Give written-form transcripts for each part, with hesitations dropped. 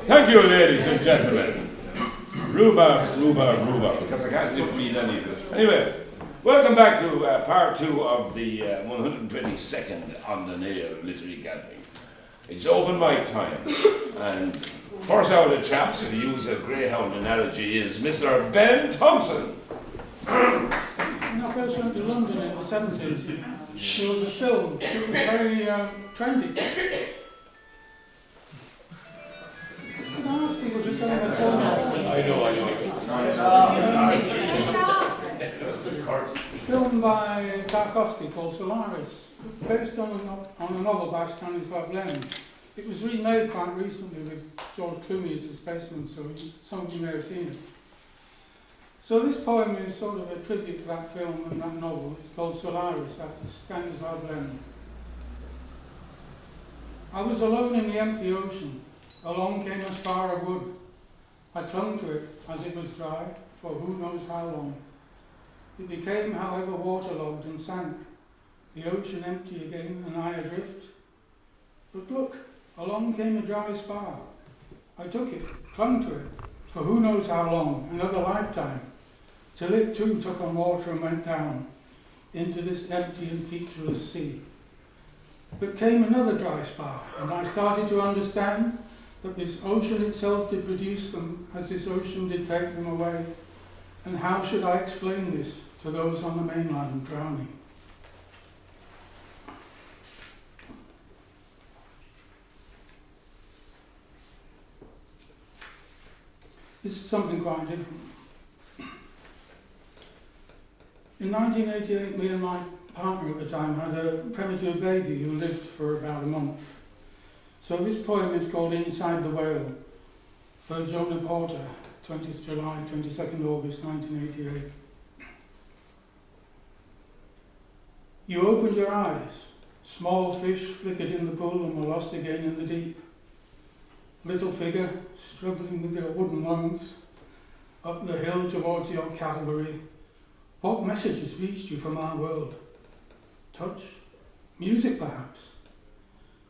Thank you, ladies and gentlemen. Rhubarb, because I can't read any of it. Anyway, welcome back to part 2 of the 122nd on the nail literary gathering. It's open mic time, and first out of the chaps, to use a greyhound analogy, is Mr. Ben Thompson. When I first went to London in the 70s, there was a film. It was very trendy. Can I ask people to tell me a film? I know. Film by Tarkovsky called Solaris, based on a novel by Stanislav Lem. It was remade quite recently with George Clooney as the spaceman, so some of you may have seen it. So this poem is sort of a tribute to that film and that novel. It's called Solaris, after Stanislav Lem. I was alone in the empty ocean. Along came a spar of wood. I clung to it as it was dry, for who knows how long. It became, however, waterlogged and sank, the ocean empty again and I adrift. But look, along came a dry spar. I took it, clung to it, for who knows how long, another lifetime, till it too took on water and went down into this empty and featureless sea. But came another dry spar, and I started to understand that this ocean itself did produce them, as this ocean did take them away. And how should I explain this to those on the mainland drowning? This is something quite different. In 1988, me and my partner at the time had a premature baby who lived for about a month. So this poem is called Inside the Whale, for Jonah Porter, 20th July, 22nd August 1988. You opened your eyes. Small fish flickered in the pool and were lost again in the deep. Little figure, struggling with your wooden lungs, up the hill towards your Calvary. What messages reached you from our world? Touch? Music, perhaps?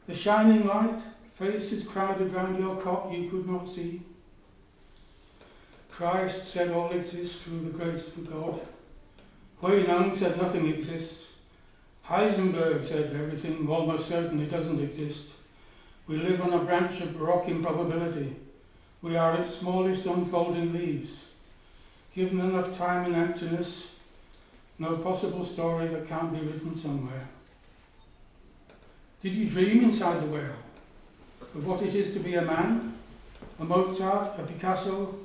The shining light, faces crowded round your cot you could not see. Christ said all exists through the grace of God. Hui Nang said nothing exists. Heisenberg said everything almost certainly doesn't exist. We live on a branch of rock improbability. We are its smallest unfolding leaves. Given enough time and emptiness, no possible story that can't be written somewhere. Did you dream inside the whale of what it is to be a man, a Mozart, a Picasso,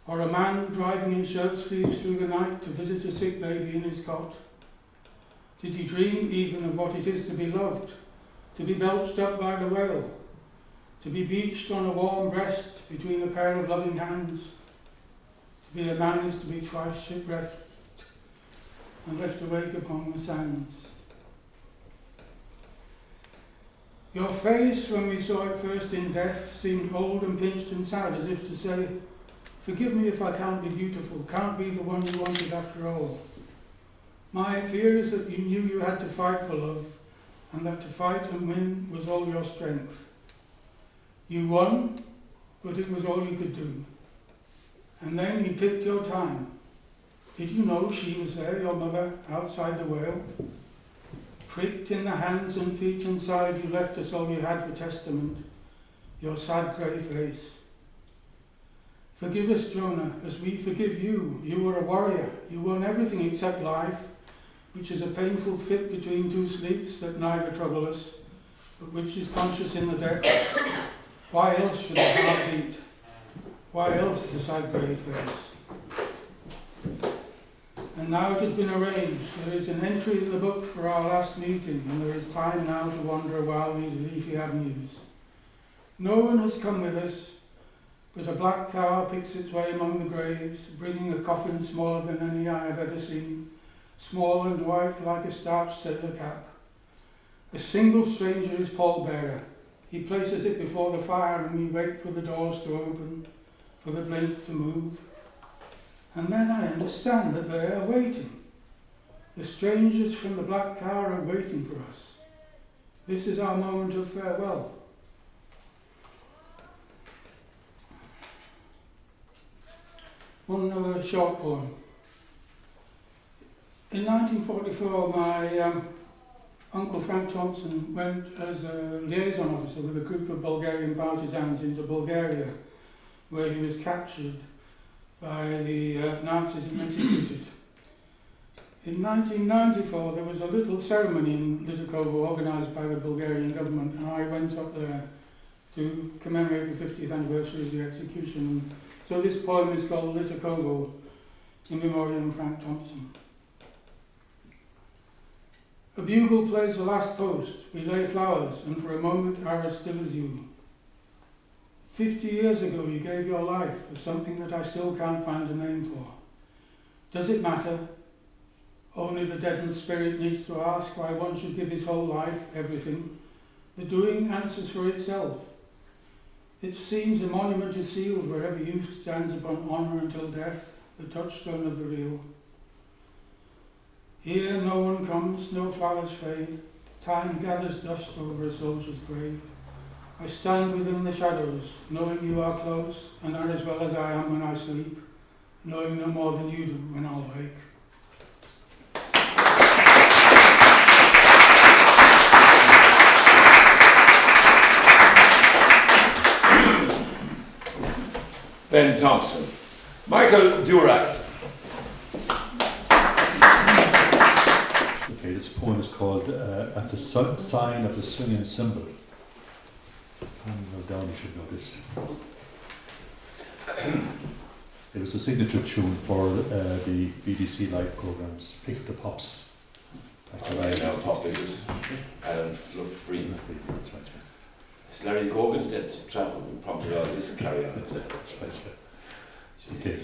or a man driving in shirt sleeves through the night to visit a sick baby in his cot? Did you dream even of what it is to be loved, to be belched up by the whale, to be beached on a warm breast between a pair of loving hands? To be a man is to be twice shipwrecked and left awake upon the sands. Your face, when we saw it first in death, seemed old and pinched and sad, as if to say, forgive me if I can't be beautiful, can't be the one you wanted after all. My fear is that you knew you had to fight for love, and that to fight and win was all your strength. You won, but it was all you could do. And then you picked your time. Did you know she was there, your mother, outside the whale? Pricked in the hands and feet and side, you left us all you had for testament, your sad grey face. Forgive us, Jonah, as we forgive you. You were a warrior. You won everything except life, which is a painful fit between two sleeps that neither trouble us, but which is conscious in the depths. Why else should the heart beat? Why else the sad grey face? And now it has been arranged. There is an entry in the book for our last meeting, and there is time now to wander a while these leafy avenues. No one has come with us, but a black car picks its way among the graves, bringing a coffin smaller than any I have ever seen, small and white like a starched sailor cap. A single stranger is pallbearer. He places it before the fire, and we wait for the doors to open, for the plinth to move. And then I understand that they are waiting. The strangers from the black car are waiting for us. This is our moment of farewell. Another short poem. In 1944, my Uncle Frank Thompson went as a liaison officer with a group of Bulgarian partisans into Bulgaria, where he was captured by the Nazis and executed. In 1994, there was a little ceremony in Litokovo organised by the Bulgarian government, and I went up there to commemorate the 50th anniversary of the execution. So this poem is called Litokovo, in memoriam of Frank Thompson. A bugle plays the last post, we lay flowers, and for a moment I was still as you. 50 years ago you gave your life for something that I still can't find a name for. Does it matter? Only the deadened spirit needs to ask why one should give his whole life, everything. The doing answers for itself. It seems a monument is sealed wherever youth stands upon honour until death, the touchstone of the real. Here no one comes, no flowers fade, time gathers dust over a soldier's grave. I stand within the shadows, knowing you are close, and are as well as I am when I sleep, knowing no more than you do when I'll wake. Ben Thompson. Michael Durack. Okay, this poem is called At the Sign of the Swinging Cymbal. Down, you should know this. It was a signature tune for the BBC Live programmes, Pick the Pops. Alan Fluff Freeman. That's right. It's Larry Gogan's dead travel and prompted all this carry on. That's right. Okay.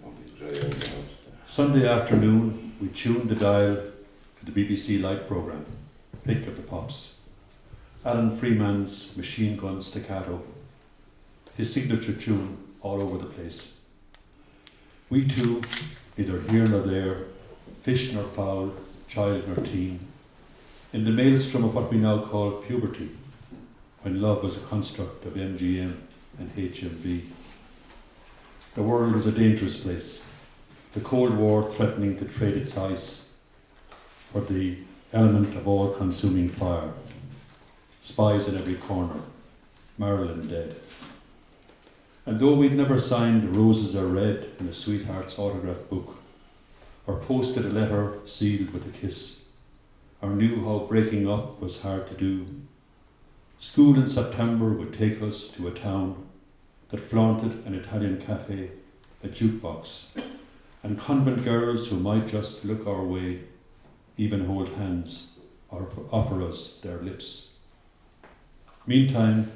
Won't be dry out. Sunday afternoon, we tuned the dial to the BBC Live programme, Pick of the Pops. Alan Freeman's Machine Gun Staccato, his signature tune all over the place. We two, neither here nor there, fish nor fowl, child nor teen, in the maelstrom of what we now call puberty, when love was a construct of MGM and HMV. The world was a dangerous place, the Cold War threatening to trade its ice for the element of all-consuming fire. Spies in every corner, Marilyn dead. And though we'd never signed Roses Are Red in a sweetheart's autograph book, or posted a letter sealed with a kiss, or knew how breaking up was hard to do, school in September would take us to a town that flaunted an Italian cafe, a jukebox, and convent girls who might just look our way, even hold hands, or offer us their lips. Meantime,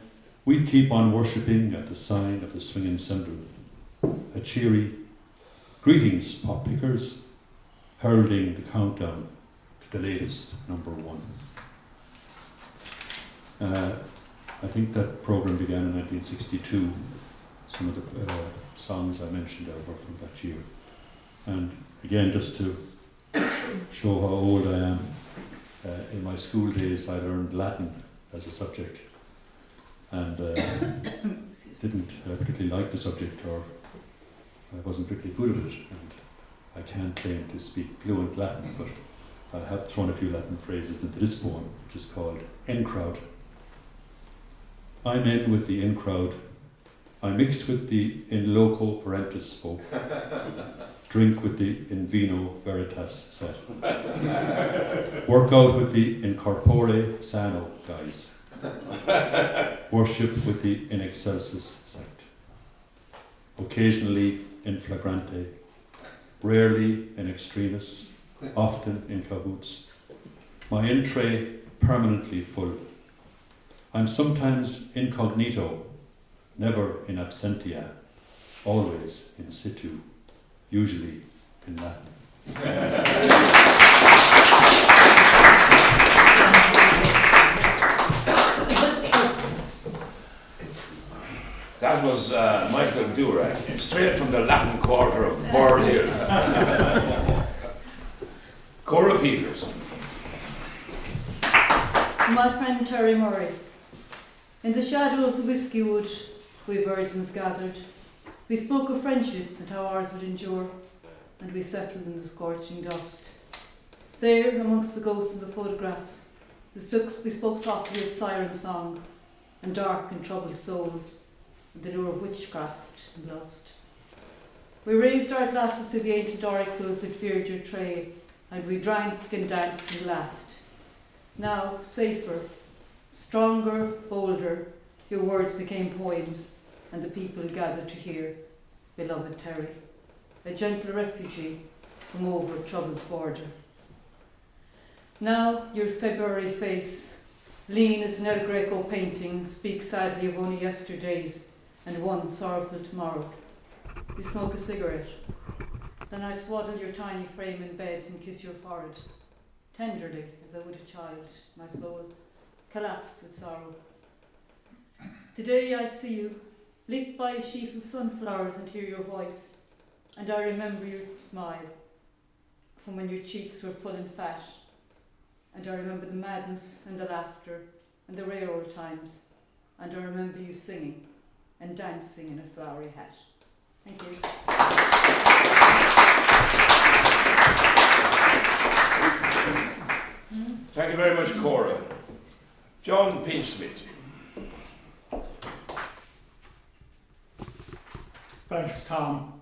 we'd keep on worshipping at the sign of the swinging cymbal, a cheery greetings, pop pickers, heralding the countdown to the latest number one. I think that programme began in 1962. Some of the songs I mentioned there were from that year. And again, just to show how old I am, in my school days I learned Latin as a subject. And didn't particularly like the subject, or I wasn't particularly good at it, and I can't claim to speak fluent Latin, but I have thrown a few Latin phrases into this poem, which is called In Crowd. I'm in with the in crowd, I mix with the in loco parentis folk, drink with the in vino veritas set, work out with the in corpore sano guys, worship with the in excelsis sect, occasionally in flagrante, rarely in extremis, often in cahoots, my in tray permanently full. I'm sometimes incognito, never in absentia, always in situ, usually in Latin. That was Michael Durack, straight from the Latin Quarter of Burr Hill. Cora Peters. My friend Terry Murray. In the shadow of the whiskey wood, we virgins gathered. We spoke of friendship and how ours would endure, and we settled in the scorching dust. There, amongst the ghosts and the photographs, we spoke softly of siren songs and dark and troubled souls, and the lure of witchcraft and lust. We raised our glasses to the ancient oracles that feared your trade, and we drank and danced and laughed. Now, safer, stronger, bolder, your words became poems, and the people gathered to hear, beloved Terry, a gentle refugee from over trouble's border. Now, your February face, lean as an El Greco painting, speaks sadly of only yesterdays and one sorrowful tomorrow. You smoke a cigarette. Then I swaddle your tiny frame in bed and kiss your forehead, tenderly as I would a child, my soul collapsed with sorrow. Today I see you, lit by a sheaf of sunflowers, and hear your voice, and I remember your smile from when your cheeks were full and fat, and I remember the madness and the laughter and the rare old times, and I remember you singing and dancing in a flowery hat. Thank you. Thank you very much, Cora. John Pinchsmith. Thanks, Tom.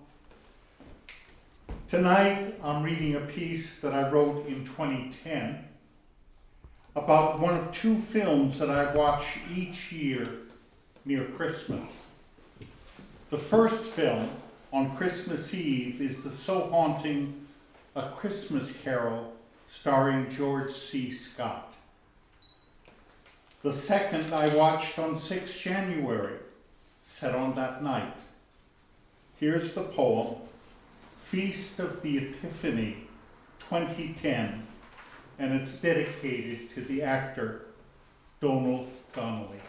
Tonight, I'm reading a piece that I wrote in 2010 about one of two films that I watch each year near Christmas. The first film, on Christmas Eve, is the so haunting A Christmas Carol, starring George C. Scott. The second I watched on 6 January, set on that night. Here's the poem, Feast of the Epiphany, 2010, and it's dedicated to the actor Donald Donnelly.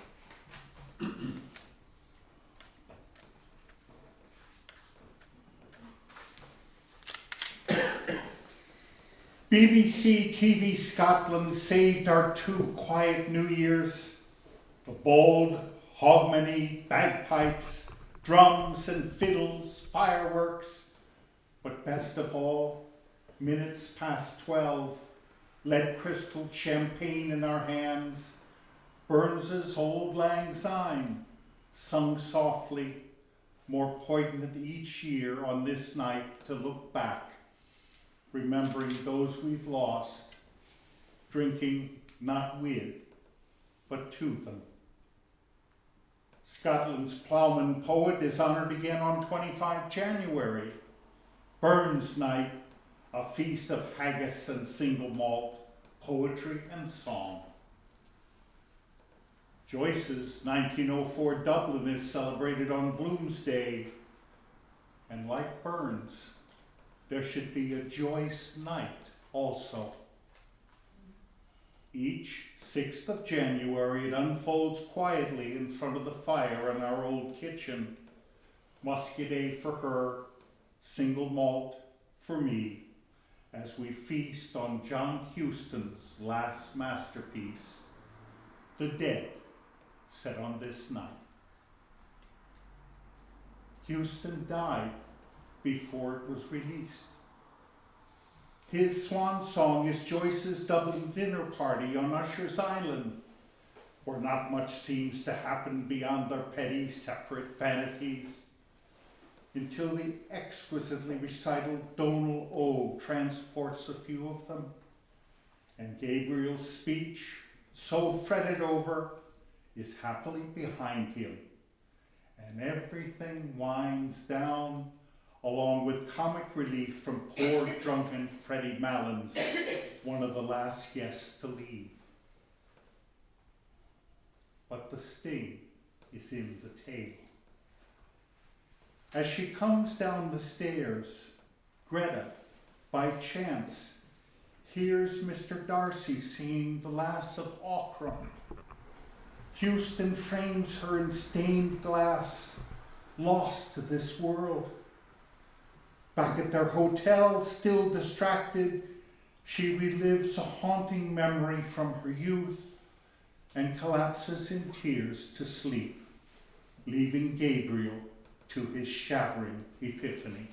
BBC TV Scotland saved our 2 quiet New Years. The bold hogmanay, bagpipes, drums and fiddles, fireworks, but best of all, minutes past 12, lead crystal champagne in our hands, Burns's Auld Lang Syne, sung softly, more poignant each year on this night to look back, remembering those we've lost, drinking not with, but to them. Scotland's ploughman poet is honoured again on 25 January. Burns Night, a feast of haggis and single malt, poetry and song. Joyce's 1904 Dublin is celebrated on Bloomsday, and like Burns, there should be a Joyce night also. Each 6th of January, it unfolds quietly in front of the fire in our old kitchen. Muscadet for her, single malt for me, as we feast on John Huston's last masterpiece, The Dead, set on this night. Huston died before it was released. His swan song is Joyce's Dublin dinner party on Usher's Island, where not much seems to happen beyond their petty, separate vanities, until the exquisitely recited Donal Ode transports a few of them, and Gabriel's speech, so fretted over, is happily behind him, and everything winds down, along with comic relief from poor drunken Freddie Malins, one of the last guests to leave. But the sting is in the tale. As she comes down the stairs, Greta, by chance, hears Mr. Darcy singing The Lass of Aughrim. Huston frames her in stained glass, lost to this world. Back at their hotel, still distracted, she relives a haunting memory from her youth and collapses in tears to sleep, leaving Gabriel to his shattering epiphany.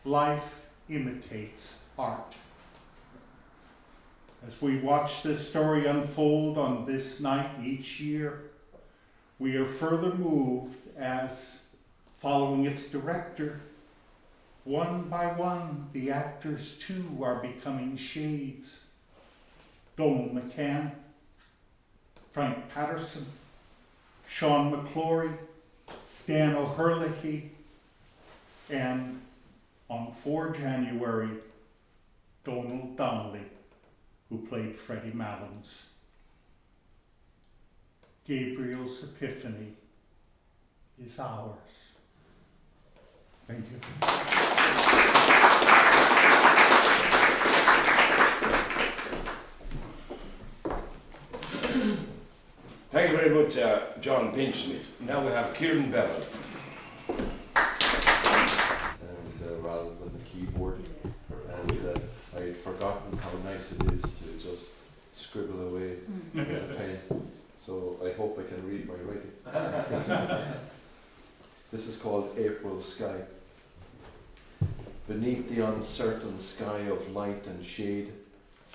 Life imitates art. As we watch this story unfold on this night each year, we are further moved as, following its director, one by one the actors too are becoming shades. Donald McCann, Frank Patterson, Sean McClory, Dan O'Herlihy, and on 4 January, Donald Donnelly, who played Freddie Malins. Gabriel's epiphany is ours. Thank you. Thank you very much, John Pinchmith. Now we have Kieran Bevan. And rather than the keyboard, and I had forgotten how nice it is to just scribble away with a pen. So I hope I can read my writing. This is called April Sky. Beneath the uncertain sky of light and shade,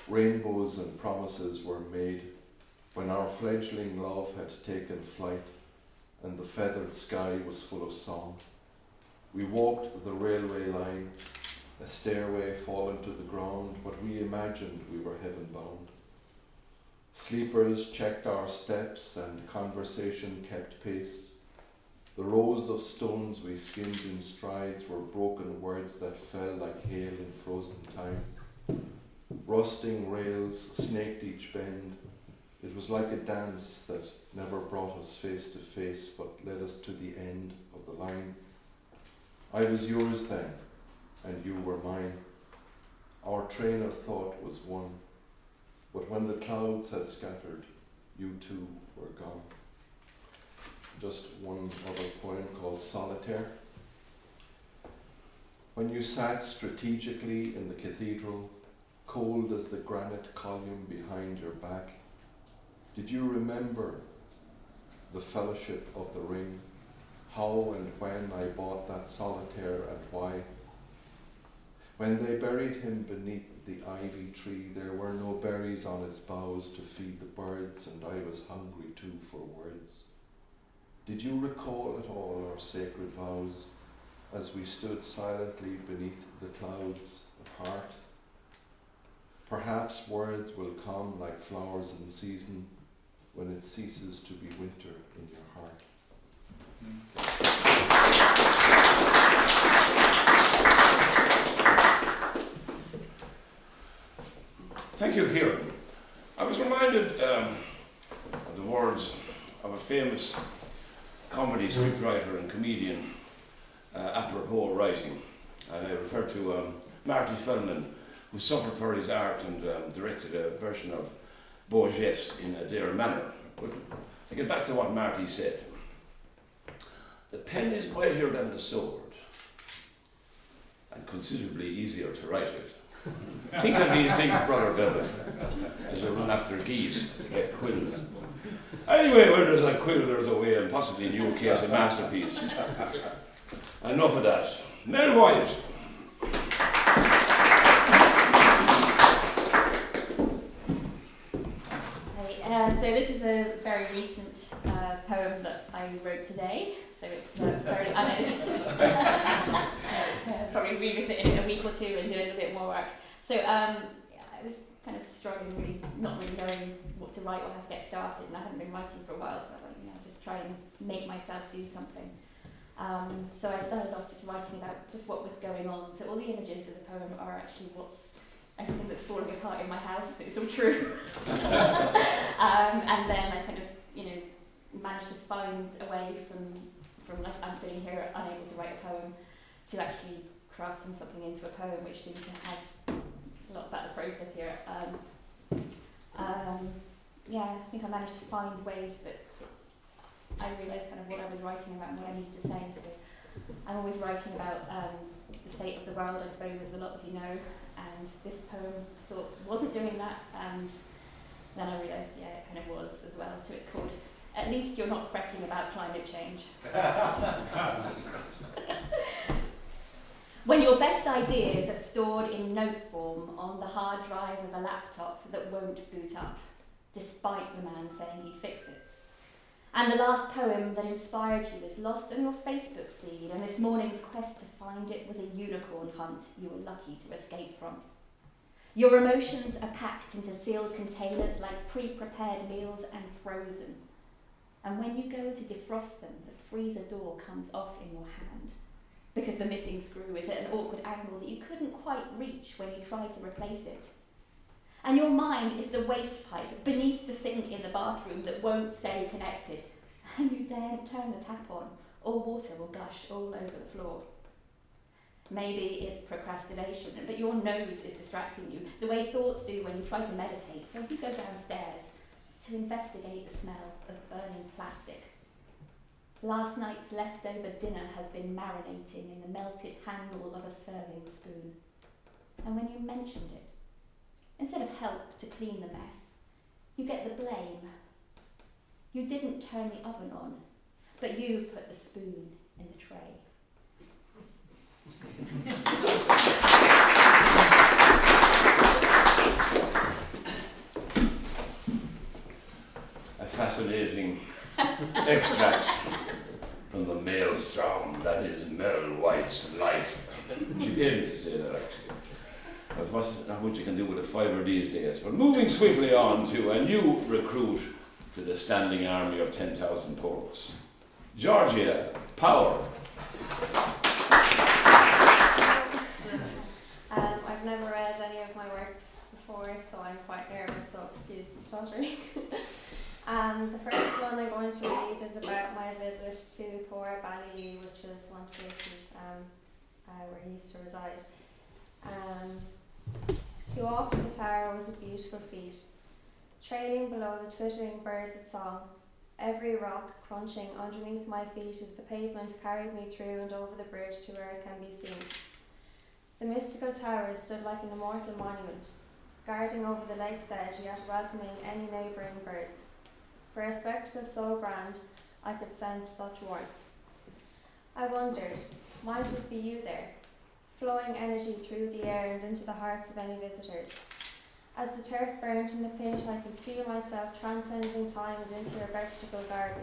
rainbows and promises were made. When our fledgling love had taken flight, and the feathered sky was full of song, we walked the railway line, a stairway fallen to the ground, but we imagined we were heaven-bound. Sleepers checked our steps, and conversation kept pace. The rows of stones we skimmed in strides were broken words that fell like hail in frozen time. Rusting rails snaked each bend. It was like a dance that never brought us face to face, but led us to the end of the line. I was yours then, and you were mine. Our train of thought was one, but when the clouds had scattered, you too were gone. Just one other poem called Solitaire. When you sat strategically in the cathedral, cold as the granite column behind your back, did you remember the fellowship of the ring? How and when I bought that solitaire and why? When they buried him beneath the ivy tree, there were no berries on its boughs to feed the birds, and I was hungry too for words. Did you recall at all our sacred vows as we stood silently beneath the clouds apart? Perhaps words will come like flowers in season when it ceases to be winter in your heart. Thank you, Kieran. I was reminded of the words of a famous comedy scriptwriter and comedian, apropos writing, and I refer to Marty Feldman, who suffered for his art and directed a version of Bourget in a Dare manner. But to get back to what Marty said, the pen is mightier than the sword, and considerably easier to write with. Think of these things, Brother Bevan, as you run after geese to get quills. Anyway, where there's a quill, there's a way, and possibly in your case, a masterpiece. Enough of that. Mel Wyatt. So this is a very recent poem that I wrote today, so it's very unedited. Probably revisit it in a week or two and do a little bit more work. So I was kind of struggling, really not really knowing what to write or how to get started, and I hadn't been writing for a while, so I thought, just try and make myself do something. So I started off just writing about just what was going on. So all the images of the poem are actually everything that's falling apart in my house. It's all true. And then I kind of, managed to find a way from like I'm sitting here unable to write a poem to actually crafting something into a poem, which seems to have it's a lot about the process here. I think I managed to find ways that I realised kind of what I was writing about and what I needed to say. So I'm always writing about the state of the world, I suppose, as a lot of you know, and this poem I thought wasn't doing that, and then I realised, it kind of was as well. So it's called At least you're not fretting about climate change. When your best ideas are stored in note form on the hard drive of a laptop that won't boot up, despite the man saying he'd fix it. And the last poem that inspired you is lost on your Facebook feed, and this morning's quest to find it was a unicorn hunt you were lucky to escape from. Your emotions are packed into sealed containers like pre-prepared meals and frozen. And when you go to defrost them, the freezer door comes off in your hand, because the missing screw is at an awkward angle that you couldn't quite reach when you tried to replace it. And your mind is the waste pipe beneath the sink in the bathroom that won't stay connected, and you daren't turn the tap on, or water will gush all over the floor. Maybe it's procrastination, but your nose is distracting you, the way thoughts do when you try to meditate, so you go downstairs to investigate the smell of burning plastic. Last night's leftover dinner has been marinating in the melted handle of a serving spoon. And when you mentioned it, instead of help to clean the mess, you get the blame. You didn't turn the oven on, but you put the spoon in the tray. A fascinating extract from the maelstrom that is Mel White's life. She paid me to say that, actually. But not what you can do with a fiver these days. But moving swiftly on to a new recruit to the standing army of 10,000 poets. Georgia Power. I've never read any of my works before, so I'm quite nervous, so excuse the stuttering. The first one I'm going to read is about my visit to Thor Ballylee, which was once Lake's, where he used to reside. To walk to the tower was a beautiful feat. Trailing below the twittering birds at song, every rock crunching underneath my feet as the pavement carried me through and over the bridge to where it can be seen. The mystical tower stood like an immortal monument, guarding over the lake's edge yet welcoming any neighbouring birds. For a spectacle so grand, I could sense such warmth. I wondered, might it be you there, flowing energy through the air and into the hearts of any visitors? As the turf burnt in the pit, I could feel myself transcending time and into a vegetable garden.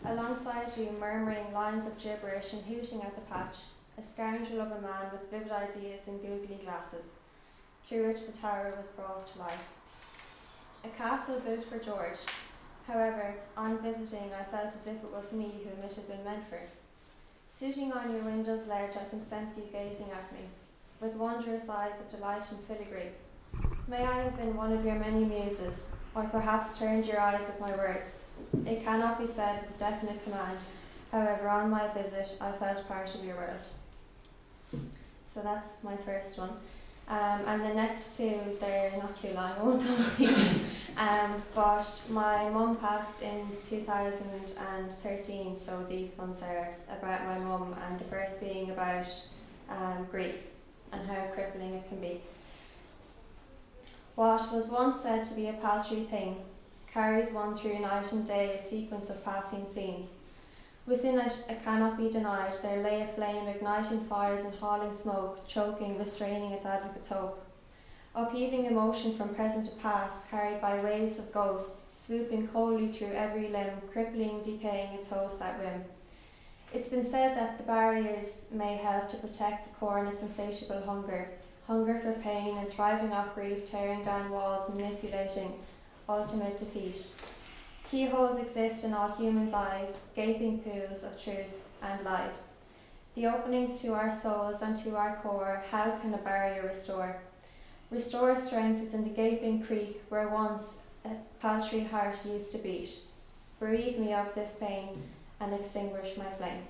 Alongside you, murmuring lines of gibberish and hooting at the patch, a scoundrel of a man with vivid ideas and googly glasses, through which the tower was brought to life. A castle built for George. However, on visiting, I felt as if it was me whom it had been meant for. Sitting on your window's ledge, I can sense you gazing at me, with wondrous eyes of delight and filigree. May I have been one of your many muses, or perhaps turned your eyes with my words. It cannot be said with definite command. However, on my visit, I felt part of your world. So that's my first one. And the next two, they're not too long, I won't talk to you. But my mum passed in 2013, so these ones are about my mum, and the first being about grief and how crippling it can be. What was once said to be a paltry thing carries one through night and day, a sequence of passing scenes. Within it cannot be denied, there lay a flame igniting fires and hauling smoke, choking, restraining its advocate's hope. Upheaving emotion from present to past, carried by waves of ghosts, swooping coldly through every limb, crippling, decaying its host at whim. It's been said that the barriers may help to protect the core and its insatiable hunger for pain and thriving off grief, tearing down walls, manipulating, ultimate defeat. Keyholes exist in all humans' eyes, gaping pools of truth and lies. The openings to our souls and to our core, how can a barrier restore? Restore strength within the gaping creek where once a paltry heart used to beat. Bereave me of this pain and extinguish my flame.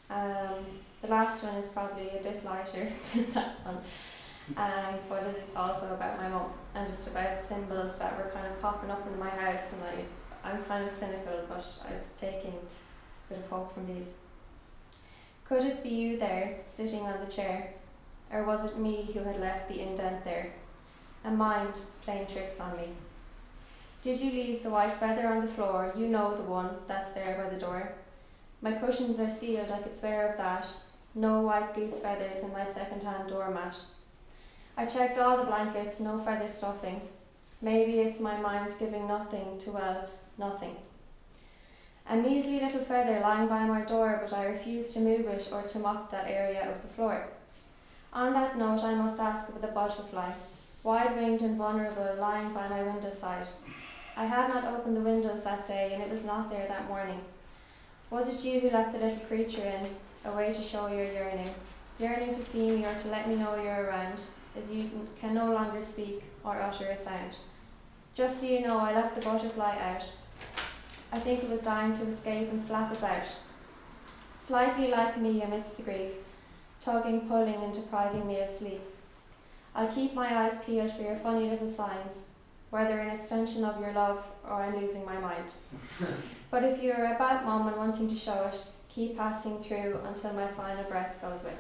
The last one is probably a bit lighter than that one. But it is also about my mum and just about symbols that were kind of popping up in my house, and I'm kind of cynical, but I was taking a bit of hope from these. Could it be you there, sitting on the chair, or was it me who had left the indent there? A mind playing tricks on me. Did you leave the white feather on the floor? You know the one that's there by the door. My cushions are sealed, I could swear of that. No white goose feathers in my second-hand doormat. I checked all the blankets, no feather stuffing. Maybe it's my mind giving nothing to, well, nothing. A measly little feather lying by my door, but I refuse to move it or to mop that area of the floor. On that note, I must ask about the butterfly, wide-winged and vulnerable, lying by my windowside. I had not opened the windows that day, and it was not there that morning. Was it you who left the little creature in, a way to show your yearning? Yearning to see me or to let me know you're around, as you can no longer speak or utter a sound. Just so you know, I left the butterfly out. I think it was dying to escape and flap about. Slightly like me amidst the grief, tugging, pulling and depriving me of sleep. I'll keep my eyes peeled for your funny little signs, whether an extension of your love or I'm losing my mind. But if you're about Mum and wanting to show it, keep passing through until my final breath goes with.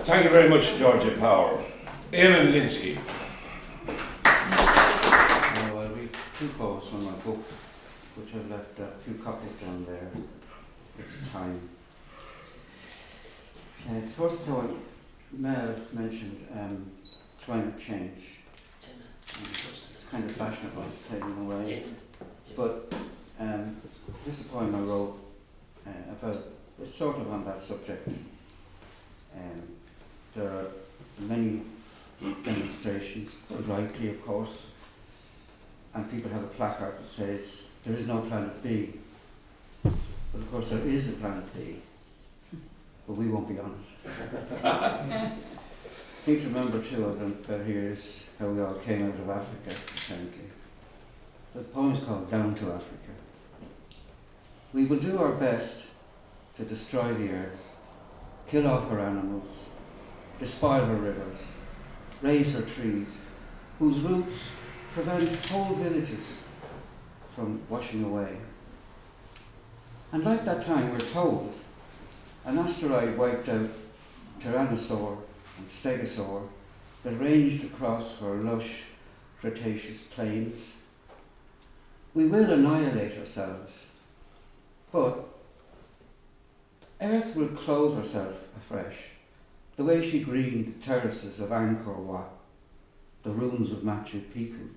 Thank you very much, Georgia Power. Eamon Linsky. Well, I read two poems from my book, which I've left a few copies down there. It's time. The first poem, Mel mentioned climate change. It's kind of fashionable, taken away. But this is a poem I wrote about, it's sort of on that subject. There are many demonstrations, quite rightly of course, and people have a placard that says, there is no planet B. But of course there is a planet B, but we won't be on it. Thing to remember too about here is how we all came out of Africa, apparently. The poem is called Down to Africa. We will do our best to destroy the earth, kill off her animals, despoil her rivers, raise her trees, whose roots prevent whole villages from washing away. And like that time, we're told, an asteroid wiped out Tyrannosaur and Stegosaur that ranged across her lush Cretaceous plains. We will annihilate ourselves, but Earth will clothe herself afresh, the way she greened the terraces of Angkor Wat, the ruins of Machu Picchu,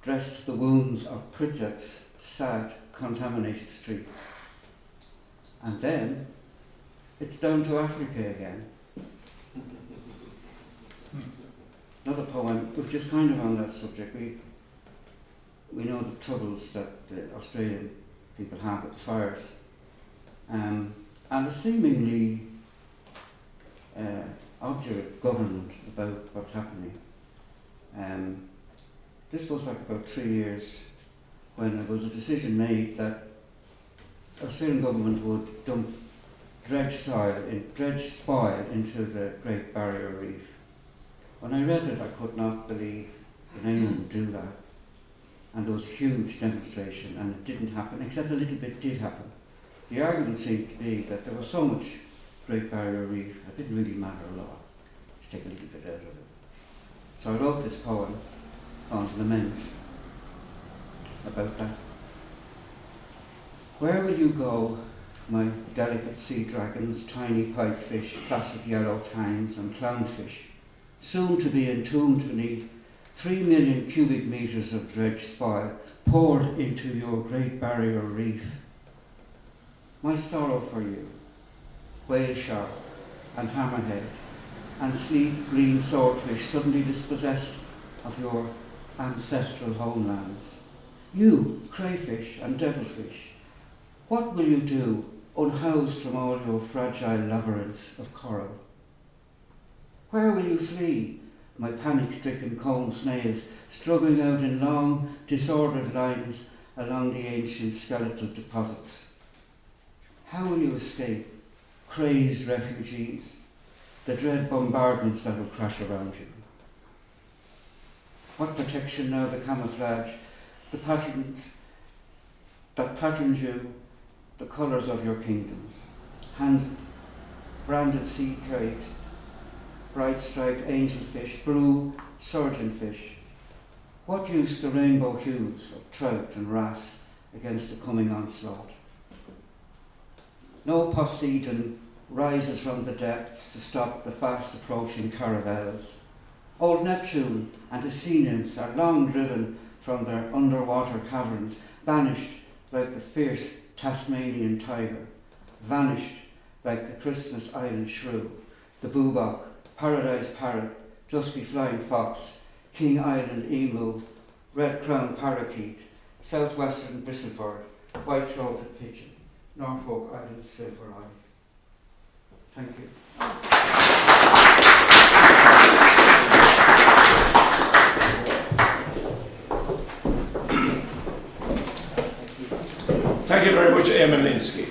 dressed the wounds of Pripyat's sad, contaminated streets. And then, it's down to Africa again. Another poem, which is kind of on that subject. We know the troubles that the Australian people have with the fires. And a seemingly obdurate government about what's happening. This goes back about 3 years when there was a decision made that the Australian government would dump dredge spoil into the Great Barrier Reef. When I read it, I could not believe that anyone would do that. And there was a huge demonstration, and it didn't happen, except a little bit did happen. The argument seemed to be that there was so much Great Barrier Reef, it didn't really matter a lot to take a little bit out of it. So I wrote this poem on lament about that. Where will you go, my delicate sea dragons, tiny pipefish, placid yellow tangs and clownfish, soon to be entombed beneath 3 million cubic metres of dredge spoil poured into your Great Barrier Reef? My sorrow for you, whale shark and hammerhead and sleek green swordfish suddenly dispossessed of your ancestral homelands. You, crayfish and devilfish, what will you do unhoused from all your fragile labyrinths of coral? Where will you flee, my panic-stricken cone snails, struggling out in long, disordered lines along the ancient skeletal deposits? How will you escape, crazed refugees, the dread bombardments that will crash around you? What protection now the camouflage, the patterns that patterns you, the colours of your kingdoms, branded sea crate, bright striped angelfish, blue surgeonfish. What use the rainbow hues of trout and wrasse against the coming onslaught? No Poseidon rises from the depths to stop the fast approaching caravels. Old Neptune and his sea nymphs are long driven from their underwater caverns, vanished like the fierce Tasmanian tiger, vanished like the Christmas Island shrew, the bubak, paradise parrot, dusky flying fox, King Island emu, red-crowned parakeet, southwestern bristlebird, white-throated pigeon, Norfolk Island silver eye. Thank you. Thank you very much, Eamon Linsky.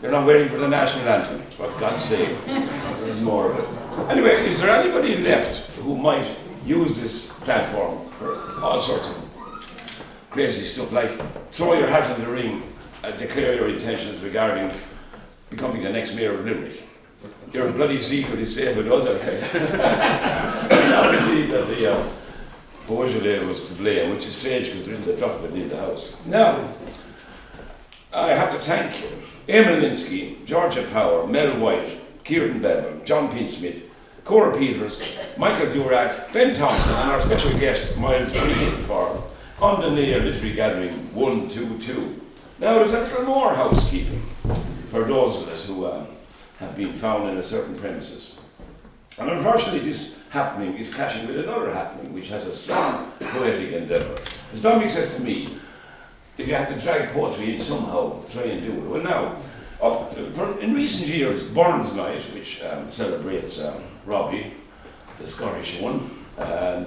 You're not waiting for the national anthem, for God's sake. There's more of it. Anyway, is there anybody left who might use this platform for all sorts of crazy stuff, like throw your hat in the ring and declare your intentions regarding becoming the next mayor of Limerick? Your bloody secret is safe with us, okay? Now we see that the Beaujolais was to blame, which is strange because there isn't a drop of it in the house. Now, I have to thank Eamon Linsky, Georgia Power, Mel White, Kieran Bedlam, John Pinchmith, Cora Peters, Michael Durack, Ben Thompson, and our special guest, Miles Green, for On the Nail Literary Gathering 122. Now, there's a little more housekeeping for those of us who have been found in a certain premises. And unfortunately, this happening is clashing with another happening, which has a strong poetic endeavour. As Dominic said to me, if you have to drag poetry in somehow, try and do it. Well, now, in recent years, Burns Night, which celebrates Robbie, the Scottish one, and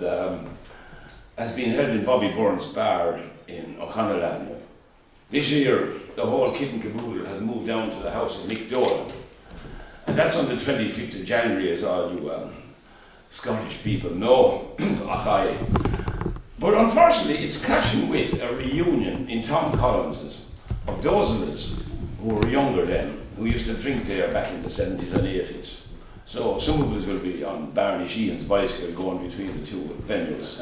has been held in Bobby Burns' bar in O'Connell Avenue. This year, the whole kit and caboodle has moved down to the house of Mick Dolan. And that's on the 25th of January, as all you Scottish people know. Aye. But unfortunately, it's clashing with a reunion in Tom Collins's of those of us who were younger then, who used to drink there back in the 70s and 80s. So some of us will be on Barney Sheehan's bicycle going between the two venues.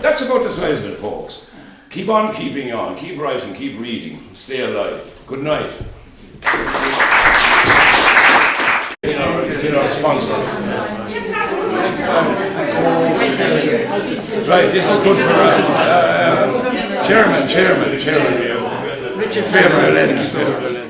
That's about the size of it, folks. Keep on keeping on, keep writing, keep reading, stay alive. Good night. Sponsor. Right, this is good for Chairman. Richard Faber.